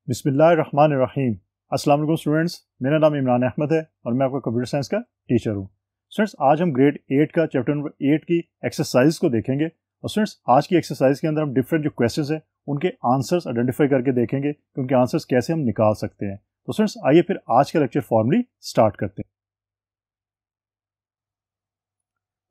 बिस्मिल्लाहिर्रहमानिर्रहीम। अस्सलाम वालेकुम स्टूडेंट्स, मेरा नाम इमरान अहमद है और मैं आपका कंप्यूटर साइंस का टीचर हूँ। स्टूडेंट्स, आज हम ग्रेड 8 का चैप्टर नंबर 8 की एक्सरसाइज को देखेंगे। और स्टूडेंट्स, आज की एक्सरसाइज के अंदर हम डिफरेंट जो क्वेश्चंस हैं उनके आंसर्स आइडेंटिफाई करके देखेंगे कि उनके आंसर्स कैसे हम निकाल सकते हैं। तो स्टूडेंट्स, आइए फिर आज का लेक्चर फॉर्मली स्टार्ट करते हैं।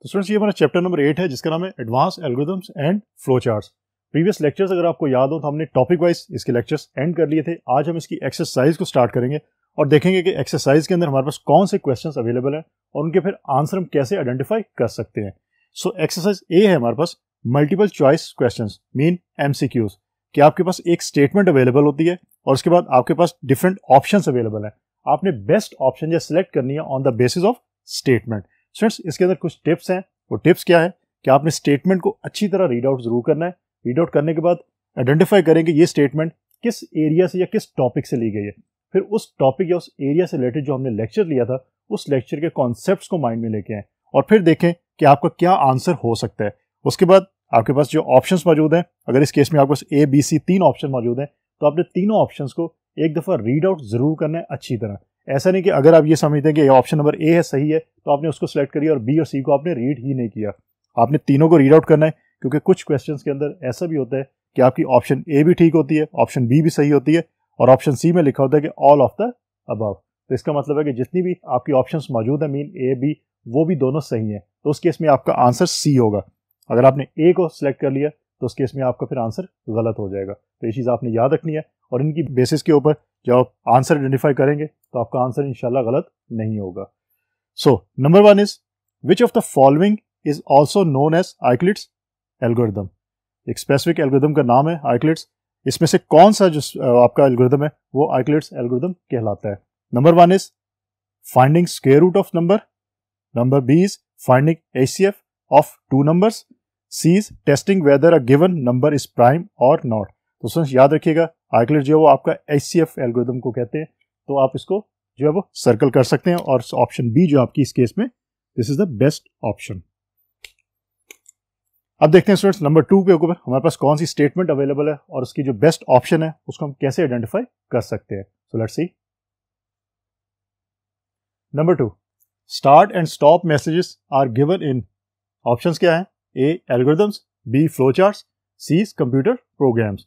तो स्टूडेंट्स, ये हमारा चैप्टर नंबर 8 है जिसका नाम है advance algorithms and flow charts. Previous lectures अगर आपको याद हो तो हमने टॉपिक वाइज इसके लेक्चर्स एंड कर लिए थे। आज हम इसकी एक्सरसाइज को स्टार्ट करेंगे और देखेंगे कि एक्सरसाइज के अंदर हमारे पास कौन से क्वेश्चंस अवेलेबल हैं और उनके फिर आंसर हम कैसे आइडेंटिफाई कर सकते हैं। सो एक्सरसाइज ए है हमारे पास multiple choice questions mean MCQs, कि आपके पास एक स्टेटमेंट अवेलेबल होती है और उसके बाद आपके पास डिफरेंट ऑप्शंस अवेलेबल हैं। आपने बेस्ट ऑप्शन या सिलेक्ट करनी है on the basis of statement. Students, इसके अंदर कुछ टिप्स हैं। वो टिप्स क्या है कि आपने स्टेटमेंट को अच्छी तरह रीड आउट जरूर करना है। रीड आउट करने के बाद आइडेंटिफाई करेंगे ये स्टेटमेंट किस एरिया से या किस टॉपिक से ली गई है। फिर उस टॉपिक या उस एरिया से रिलेटेड जो हमने लेक्चर लिया था उस लेक्चर के कॉन्सेप्ट्स को माइंड में लेके आए और फिर देखें कि आपका क्या आंसर हो सकता है। उसके बाद आपके पास जो ऑप्शंस मौजूद हैं, अगर इस केस में आपके पास ए बी सी 3 ऑप्शन मौजूद हैं, तो आपने तीनों ऑप्शंस को एक दफा रीड आउट जरूर करना है अच्छी तरह। ऐसा नहीं कि अगर आप ये समझते हैं कि ऑप्शन नंबर ए है सही है तो आपने उसको सिलेक्ट करिए और बी और सी को आपने रीड ही नहीं किया। आपने तीनों को रीड आउट करना है, क्योंकि कुछ क्वेश्चंस के अंदर ऐसा भी होता है कि आपकी ऑप्शन ए भी ठीक होती है, ऑप्शन बी भी सही होती है और ऑप्शन सी में लिखा होता है कि ऑल ऑफ द अबव। तो इसका मतलब है कि जितनी भी आपकी ऑप्शंस मौजूद है मीन ए बी, वो भी दोनों सही हैं। तो उस केस में आपका आंसर सी होगा। अगर आपने ए को सिलेक्ट कर लिया तो उस केस में आपका फिर आंसर गलत हो जाएगा। तो ये चीज़ आपने याद रखनी है और इनकी बेसिस के ऊपर जब आप आंसर आइडेंटिफाई करेंगे तो आपका आंसर इंशाल्लाह गलत नहीं होगा। So number 1 is which of the following is also known as Euclid's algorithm. एक स्पेसिफिक एल्गोरिथम का नाम है यूक्लिड्स। इसमें से कौन सा जो आपका एल्गोरिथम है वो यूक्लिड्स एल्गोरिथम कहलाता है। Number 1 is finding square root of number. Number B is finding HCF of 2 numbers. C is testing whether a given number is prime और नॉट। तो स्टूडेंट्स याद रखिएगा, यूक्लिड्स जो है वो आपका एचसीएफ एल्गोरिथम को कहते हैं। तो आप इसको जो है वो सर्कल कर सकते हैं और ऑप्शन बी जो आपकी इस केस में this is the best option. अब देखते हैं स्टूडेंट्स नंबर 2 के ऊपर हमारे पास कौन सी स्टेटमेंट अवेलेबल है और उसकी जो बेस्ट ऑप्शन है उसको हम कैसे आइडेंटिफाई कर सकते हैं। So let's see. Number 2, start and stop messages are given in. Options क्या है? A algorithms, B flow charts, C computer programs.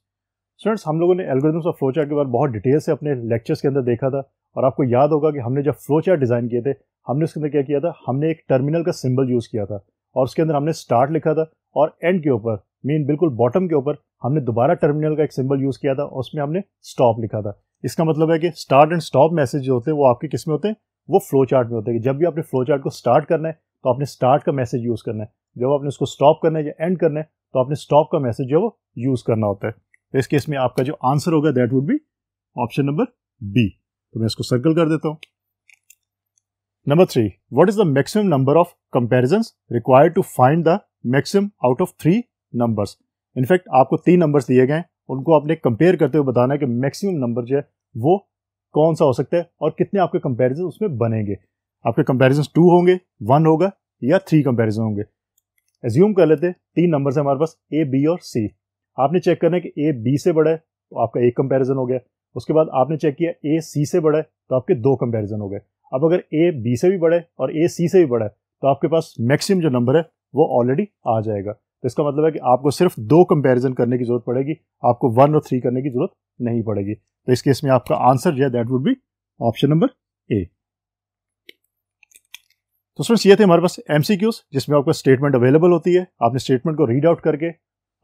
Students, हम लोगों ने एल्गोरिथम्स और फ्लो चार्ट के बारे में बहुत डिटेल से अपने लेक्चर्स के अंदर देखा था और आपको याद होगा कि हमने जब फ्लो चार्ट डिजाइन किए थे हमने उसके अंदर क्या किया था, हमने एक टर्मिनल का सिंबल यूज किया था और उसके अंदर हमने स्टार्ट लिखा था और एंड के ऊपर मीन बिल्कुल बॉटम के ऊपर हमने दोबारा टर्मिनल का एक सिंबल यूज किया था और उसमें हमने स्टॉप लिखा था। इसका मतलब है कि स्टार्ट एंड स्टॉप मैसेज जो होते हैं वो आपके किस में होते हैं? वो फ्लो चार्ट में होते हैं कि जब भी आपने फ्लो चार्ट को स्टार्ट करना है तो आपने स्टार्ट का मैसेज यूज करना है, जब आपने उसको स्टॉप करना है या एंड करना है तो आपने स्टॉप का मैसेज जो वो यूज करना होता है। तो इस केस में आपका जो आंसर होगा that would be option number B. तो मैं इसको सर्कल कर देता हूं। Number 3, what is the maximum number of comparisons required to find the maximum out of 3 numbers. In fact आपको 3 नंबर्स दिए गए, उनको आपने कंपेयर करते हुए बताना है कि मैक्सिमम नंबर जो है वो कौन सा हो सकता है और कितने आपके कंपैरिजन उसमें बनेंगे। आपके कंपैरिजन 2 होंगे, 1 होगा या 3 कंपैरिजन होंगे। एज्यूम कर लेते 3 नंबर्स है हमारे पास ए बी और सी। आपने चेक करना है कि ए बी से बड़ा है तो आपका एक कंपैरिजन हो गया। उसके बाद आपने चेक किया ए सी से बड़ा है तो आपके 2 कंपैरिजन हो गए। अब अगर ए बी से भी बड़ा है और ए सी से भी बड़ा है तो आपके पास मैक्सिमम जो नंबर है वो ऑलरेडी आ जाएगा। तो इसका मतलब है कि आपको सिर्फ 2 कंपैरिजन करने की जरूरत पड़ेगी, आपको 1 और 3 करने की जरूरत नहीं पड़ेगी। तो इस केस में आपका आंसर जो है that would be option number A. तो स्टूडेंट्स ये थे हमारे पास एमसीक्यूज जिसमें आपको स्टेटमेंट अवेलेबल होती है। आपने स्टेटमेंट को रीड आउट करके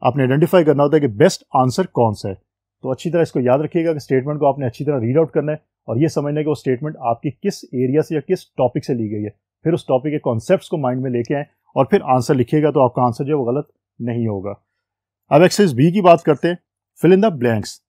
आपने आइडेंटिफाई करना होता है कि बेस्ट आंसर कौन सा है। तो अच्छी तरह इसको याद रखिएगा कि स्टेटमेंट को आपने अच्छी तरह रीड आउट करना है और ये समझना है कि वो स्टेटमेंट आपकी किस एरिया से या किस टॉपिक से ली गई है। फिर उस टॉपिक के कॉन्सेप्ट्स को माइंड में लेके आए और फिर आंसर लिखिएगा तो आपका आंसर जो है वो गलत नहीं होगा। अब एक्सरसाइज बी की बात करते हैं। Fill in the blanks.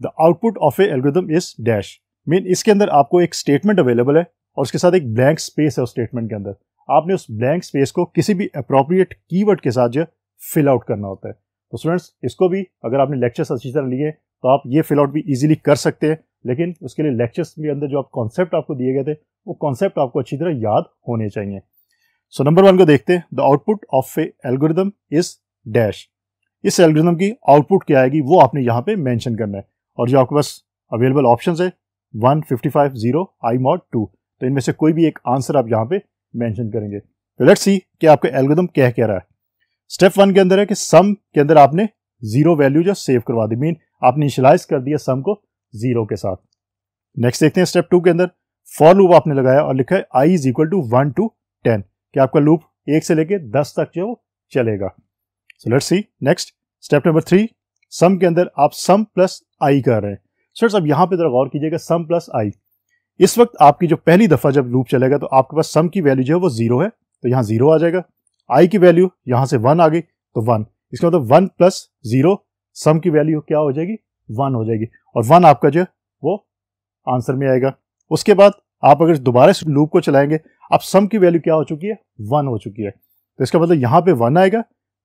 The output of a algorithm is dash. Mean इसके अंदर आपको एक स्टेटमेंट अवेलेबल है और उसके साथ एक ब्लैंक स्पेस है उस स्टेटमेंट के अंदर। आपने उस ब्लैंक स्पेस को किसी भी अप्रोप्रिएट कीवर्ड के साथ जो फिल आउट करना होता है। तो स्टूडेंट्स इसको भी अगर आपने लेक्चर्स अच्छी तरह लिए तो आप ये फिल आउट भी इजीली कर सकते हैं, लेकिन उसके लिए लेक्चर्स के अंदर जो आप कॉन्सेप्ट आपको दिए गए थे वो कॉन्सेप्ट आपको अच्छी तरह याद होने चाहिए। सो नंबर 1 को देखते हैं। The output of a algorithm is dash. इस एल्गोरिथम की आउटपुट क्या आएगी वो आपने यहाँ पे मेंशन करना है और जो आपके पास अवेलेबल ऑप्शंस है 1, 55, 0, I mod 2, तो इनमें से कोई भी एक आंसर आप यहाँ पे मेंशन करेंगे। तो लेट्स सी कि आपका एल्गोरिथम क्या कह रहा है। स्टेप 1 के अंदर है कि सम के अंदर आपने 0 वैल्यू जो सेव करवा दी, मीन आपने इनिशियलाइज कर दिया सम को 0 के साथ। नेक्स्ट देखते हैं स्टेप 2 के अंदर फॉर लूप आपने लगाया और लिखा है I is equal to 1 to 10 कि आपका लूप 1 से लेके 10 तक जो चलेगा। सो let's C next step number 3, सम के अंदर आप सम प्लस आई कर रहे हैं। सो अब यहां पे जरा गौर कीजिएगा, सम प्लस आई, इस वक्त आपकी जो पहली दफा जब लूप चलेगा तो आपके पास सम की वैल्यू जो है वो 0 है, तो यहाँ 0 आ जाएगा। आई की वैल्यू यहां से 1 आ गई तो 1, इसका मतलब 1 प्लस 0 सम की वैल्यू क्या हो जाएगी, 1 हो जाएगी, और 1 आपका जो है वो आंसर में आएगा। उसके बाद आप अगर दोबारा इस लूप को चलाएंगे, अब सम की वैल्यू क्या हो चुकी है, 1 हो चुकी है, तो इसका मतलब यहाँ पे 1 आएगा,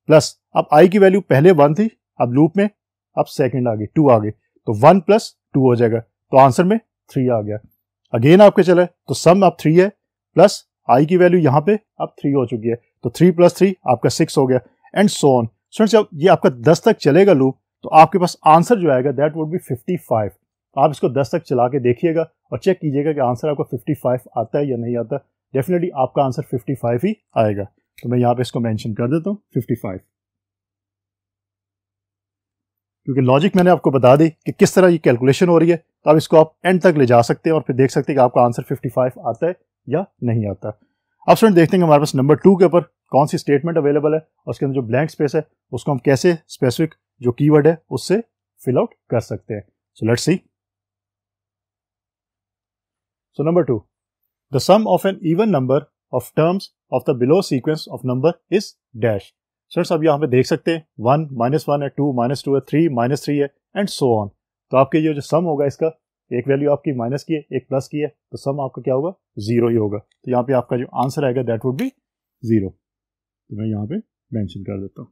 प्लस अब आई की वैल्यू पहले 1 थी, अब लूप में अब सेकंड आ गई 2 आ गई, तो 1 प्लस 2 हो जाएगा, तो आंसर में 3 आ गया। अगेन आपके चले तो सम अब 3 है, प्लस आई की वैल्यू यहाँ पे अब 3 हो चुकी है, तो 3 प्लस 3 आपका 6 हो गया, एंड सो ऑन। स्टूडेंट्स जब ये आपका 10 तक चलेगा लूप, तो आपके पास आंसर जो आएगा दैट वुड बी 55। आप इसको 10 तक चला के देखिएगा और चेक कीजिएगा कि आंसर आपका 55 आता है या नहीं आता। डेफिनेटली आपका आंसर 55 ही आएगा, तो मैं यहाँ पे इसको मेंशन कर देता हूँ 55, क्योंकि लॉजिक मैंने आपको बता दी कि किस तरह ये कैलकुलेशन हो रही है, तो अब इसको आप एंड तक ले जा सकते हैं और फिर देख सकते हैं कि आपका आंसर 55 आता है या नहीं आता। अब स्टूडेंट देखते हैं हमारे पास नंबर 2 के ऊपर कौन सी स्टेटमेंट अवेलेबल है और उसके अंदर जो ब्लैंक स्पेस है उसको हम कैसे स्पेसिफिक जो कीवर्ड है उससे फिल आउट कर सकते हैं। So let's C. So number 2, the sum of an even number of terms of the below sequence of number is dash. Students अब यहाँ पे देख सकते हैं 1, -1 है, 2, -2 है, 3, -3 है, एंड सो ऑन। तो आपके ये जो सम होगा इसका, एक वैल्यू आपकी माइनस की है, एक प्लस की है, तो सम आपका क्या होगा, 0 ही होगा। तो यहाँ पे आपका जो आंसर आएगा दैट वुड बी 0। तो मैं यहाँ पे मेंशन कर देता हूँ।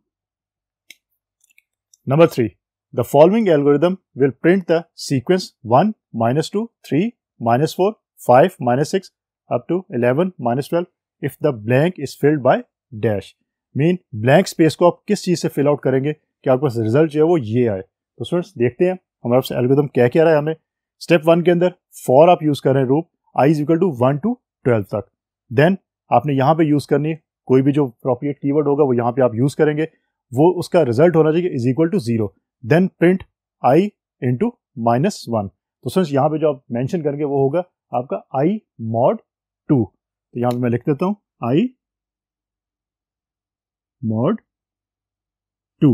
Number 3, the following algorithm will print the sequence 1, -2, 3, -4, 5, -6 up to 11, -12 if the blank is filled by dash। Mean blank space को आप किस चीज से फिल आउट करेंगे कि आपके पास रिजल्ट जो है वो ये आए। तो स्टूडेंट्स देखते हैं हमारे पास एल्गोरिथम क्या कह रहा है हमें। स्टेप 1 के अंदर फॉर आप यूज कर रहे हैं रूप i is equal to 1 to 12 तक, देन आपने यहाँ पे यूज करनी है कोई भी जो अप्रोप्रिएट कीवर्ड होगा वो यहाँ पे आप यूज करेंगे, वो उसका रिजल्ट होना चाहिए is equal to 0, then print i into -1। तो स्टूडेंट्स यहाँ पे जो आप मेंशन करेंगे वो होगा आपका i mod 2। तो यहां पे मैं लिख देता हूं i mod 2।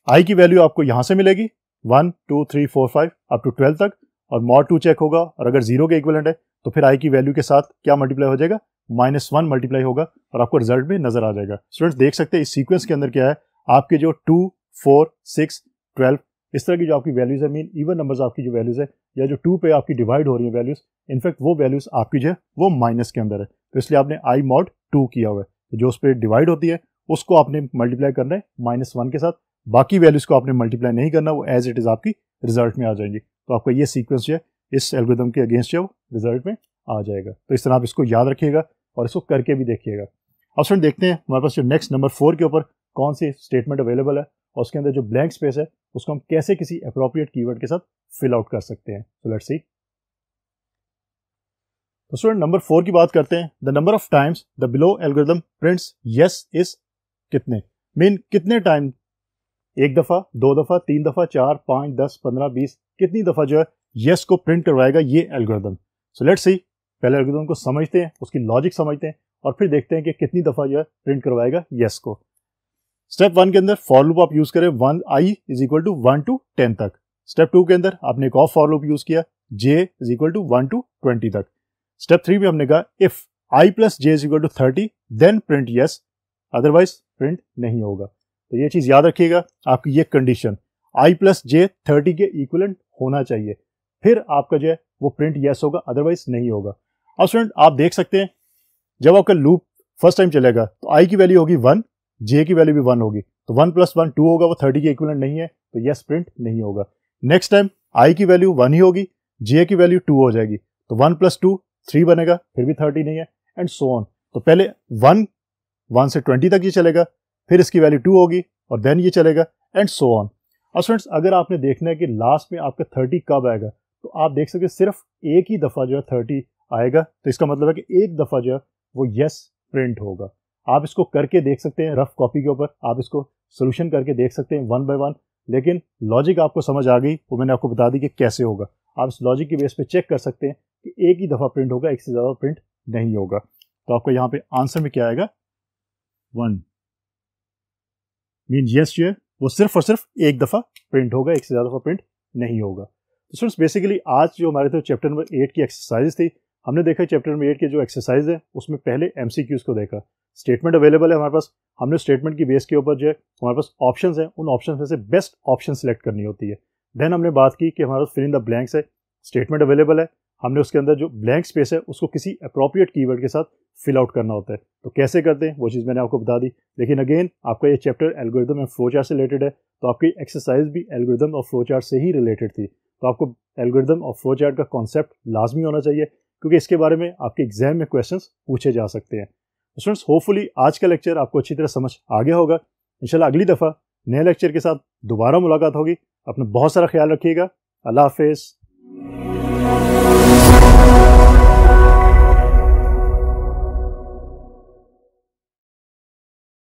i की वैल्यू आपको यहां से मिलेगी 1, 2, 3, 4, 5 अप टू 12 तक, और mod 2 चेक होगा, और अगर 0 के इक्विवेलेंट है तो फिर i की वैल्यू के साथ क्या मल्टीप्लाई हो जाएगा, -1 मल्टीप्लाई होगा, और आपको रिजल्ट में नजर आ जाएगा। स्टूडेंट्स देख सकते हैं इस सीक्वेंस के अंदर क्या है, आपके जो 2, 4, 6, 12 इस तरह की जो आपकी वैल्यूज है, मीन इवन नंबर्स आपकी जो वैल्यूज है, या जो 2 पे आपकी डिवाइड हो रही है वैल्यूज, इनफैक्ट वो वैल्यूज आपकी जो है वो माइनस के अंदर है, तो इसलिए आपने i mod 2 किया हुआ है। जो उस पर डिवाइड होती है उसको आपने मल्टीप्लाई करना है -1 के साथ, बाकी वैल्यूज को आपने मल्टीप्लाई नहीं करना, वो एज इट इज आपकी रिजल्ट में आ जाएंगी। तो आपका ये सीक्वेंस जो है इस एल्गोरिथम के अगेंस्ट जो रिजल्ट में आ जाएगा। तो इस तरह आप इसको याद रखिएगा और इसको करके भी देखिएगा। अब स्टूडेंट देखते हैं हमारे पास जो नेक्स्ट नंबर 4 के ऊपर कौन सी स्टेटमेंट अवेलेबल है और उसके अंदर जो ब्लैंक स्पेस है उसको हम कैसे किसी अप्रोप्रिएट कीवर्ड के साथ फिल आउट कर सकते हैं। सो लेट्स सी। तो स्टूडेंट नंबर 4 की बात करते हैं। The number of times the below algorithm prints yes is कितने, मीन कितने टाइम, 1 दफा, 2 दफा, 3 दफा, 4, 5, 10, 15, 20, कितनी दफा जो है यस को प्रिंट करवाएगा ये एल्गोरिथम। सो लेट्स सी, पहले एल्गोरिथम को समझते हैं, उसकी लॉजिक समझते हैं, और फिर देखते हैं कि कितनी दफा जो है प्रिंट करवाएगा यस को। स्टेप 1 के अंदर फॉर लूप आप यूज करें 1 i is equal to 1 to 10 तक। स्टेप 2 के अंदर आपने एक और फॉर लूप यूज किया j is equal to 1 to 20 तक। स्टेप 3 में हमने कहा if i plus j is equal to 30 then print yes, otherwise print नहीं होगा। तो ये चीज याद रखिएगा, आपकी ये कंडीशन i प्लस j 30 के इक्विवेलेंट होना चाहिए, फिर आपका जो है वो प्रिंट यस होगा, अदरवाइज नहीं होगा। अब स्टूडेंट आप देख सकते हैं जब आपका लूप फर्स्ट टाइम चलेगा तो i की वैल्यू होगी 1, j की वैल्यू भी 1 होगी, तो 1 + 1 2 होगा, वो 30 के इक्विवेलेंट नहीं है, तो यस प्रिंट नहीं होगा। नेक्स्ट टाइम i की वैल्यू 1 ही होगी, j की वैल्यू 2 हो जाएगी, तो 1 + 2 3 बनेगा, फिर भी 30 नहीं है, एंड सो ऑन। तो पहले 1 से 20 तक ये चलेगा, फिर इसकी वैल्यू 2 होगी और देन ये चलेगा, एंड सो ऑन। अब स्टूडेंट्स अगर आपने देखना है कि लास्ट में आपका 30 कब आएगा, तो आप देख सकते सिर्फ एक ही दफ़ा जो है 30 आएगा, तो इसका मतलब है कि एक दफ़ा जो है वो यस प्रिंट होगा। आप इसको करके देख सकते हैं रफ कॉपी के ऊपर, आप इसको सोल्यूशन करके देख सकते हैं वन बाय वन, लेकिन लॉजिक आपको समझ आ गई, वो मैंने आपको बता दी कि कैसे होगा। आप इस लॉजिक की बेस पे चेक कर सकते हैं कि एक ही दफ़ा प्रिंट होगा, एक से ज़्यादा प्रिंट नहीं होगा। तो आपको यहाँ पे आंसर में क्या आएगा, 1 मीन यस जो है वो सिर्फ और सिर्फ एक दफ़ा प्रिंट होगा, एक से ज़्यादा दफ़ा प्रिंट नहीं होगा। तो स्टूडेंट्स बेसिकली आज जो हमारे थे चैप्टर नंबर 8 की एक्सरसाइज थी, हमने देखा चैप्टर नंबर 8 के जो एक्सरसाइज है उसमें पहले MCQs को देखा, स्टेटमेंट अवेलेबल है हमारे पास, हमने स्टेटमेंट की बेस के ऊपर जो है हमारे पास ऑप्शंस हैं, उन ऑप्शंस में से बेस्ट ऑप्शन सेलेक्ट करनी होती है। देन हमने बात की कि हमारे पास फिल इन द ब्लैंक्स है, स्टेटमेंट अवेलेबल है, हमने उसके अंदर जो ब्लैंक स्पेस है उसको किसी अप्रोप्रिएट कीवर्ड के साथ फिल आउट करना होता है। तो कैसे करते हैं वो चीज़ मैंने आपको बता दी, लेकिन अगेन आपका ये chapter algorithm and flow chart से रिलेटेड है, तो आपकी एक्सरसाइज भी एल्गोरिथम और फ्लो चार्ट से ही रिलेटेड थी। तो आपको एल्गोरिथम और फ्लो चार्ट का कॉन्सेप्ट लाजमी होना चाहिए, क्योंकि इसके बारे में आपके एग्जाम में क्वेश्चंस पूछे जा सकते हैं। स्टूडेंट्स होपफुली आज का लेक्चर आपको अच्छी तरह समझ आ गया होगा। इंशाल्लाह अगली दफ़ा नए लेक्चर के साथ दोबारा मुलाकात होगी। अपना बहुत सारा ख्याल रखिएगा। अल्लाह हाफिज़।